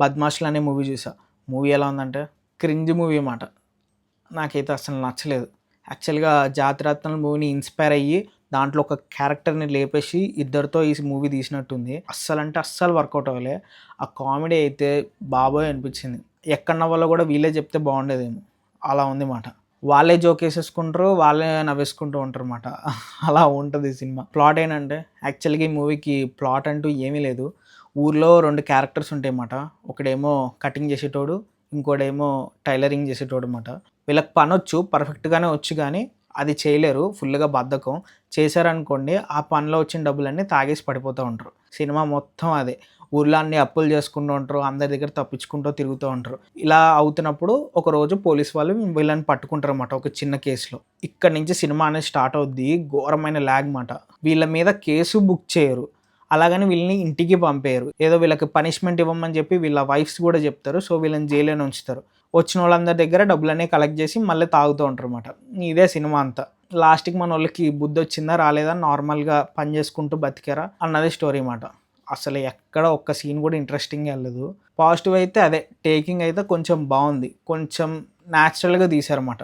'బద్మాష్‌లు' అనే మూవీ చూసా. మూవీ ఎలా ఉందంటే క్రింజ్ మూవీ మాట. నాకైతే అస్సలు నచ్చలేదు. యాక్చువల్‌గా 'జాతిరత్నాలు' మూవీని ఇన్‌స్పైర్ అయ్యి దాంట్లో ఒక క్యారెక్టర్‌ని లేపేసి ఇద్దరితో ఈ మూవీ తీసినట్టుంది. అస్సలంటే అస్సలు వర్కౌట్ అవ్వలే. ఆ కామెడీ అయితే బాబోయ్ అనిపించింది. ఎక్కడ నవ్వాలో కూడా వీళ్ళే చెప్తే బాగుండేదేమో అలా ఉంది మాట. వాళ్ళే జోకేసేసుకుంటారు, వాళ్ళే నవ్వేసుకుంటూ ఉంటారన్నమాట. అలా ఉంటది సినిమా. ప్లాట్ ఏంటంటే యాక్చువల్‌గా ఈ మూవీకి ప్లాట్ అంటూ ఏమీ లేదు. ఊర్లో 2 క్యారెక్టర్స్ ఉంటాయన్నమాట. ఒకడేమో కటింగ్ చేసేటోడు, ఇంకోడేమో టైలరింగ్ చేసేటోడన్నమాట. వీళ్ళకి పనొచ్చు, పర్ఫెక్ట్‌గానే వచ్చు గానీ, అది చేయలేరు. ఫుల్లుగా బద్ధకం. చేశారనుకోండి, ఆ పనిలో వచ్చిన డబ్బులన్నీ తాగేసి పడిపోతూ ఉంటారు. సినిమా మొత్తం అదే. ఊర్లో అన్ని అప్పులు చేసుకుంటూ ఉంటారు. అందరి దగ్గర తప్పించుకుంటూ తిరుగుతూ ఉంటారు. ఇలా అవుతున్నప్పుడు ఒకరోజు పోలీస్ వాళ్ళు వీళ్ళని పట్టుకుంటారన్నమాట ఒక చిన్న కేసులో. ఇక్కడి నుంచి సినిమా అనేది స్టార్ట్ అవుద్ది. ఘోరమైన లాగ్ మాట. వీళ్ళ మీద కేసు బుక్ చేయరు. అలాగని వీళ్ళని ఇంటికి పంపేయరు. ఏదో వీళ్ళకి పనిష్మెంట్ ఇవ్వమని చెప్పి వీళ్ళ వైఫ్స్ కూడా చెప్తారు. సో, వీళ్ళని జైల్లోనే ఉంచుతారు. వచ్చినోళ్ళందరి దగ్గర డబ్బులన్నీ కలెక్ట్ చేసి మళ్ళీ తాగుతూ ఉంటారన్నమాట. ఇదే సినిమా అంతా. లాస్ట్‌కి మనోళ్ళకి బుద్ధొచ్చిందా? రాలేదా? నార్మల్‌గా పని చేసుకుంటూ బతికారా? అన్నది స్టోరీ మాట. అసలు ఎక్కడ ఒక్క సీన్ కూడా ఇంట్రెస్టింగ్‌గా ఎళ్ళదు. పాజిటివ్ అయితే అదే టేకింగ్ అయితే కొంచెం బావుంది. కొంచెం న్యాచురల్‌గా తీశారన్నమాట.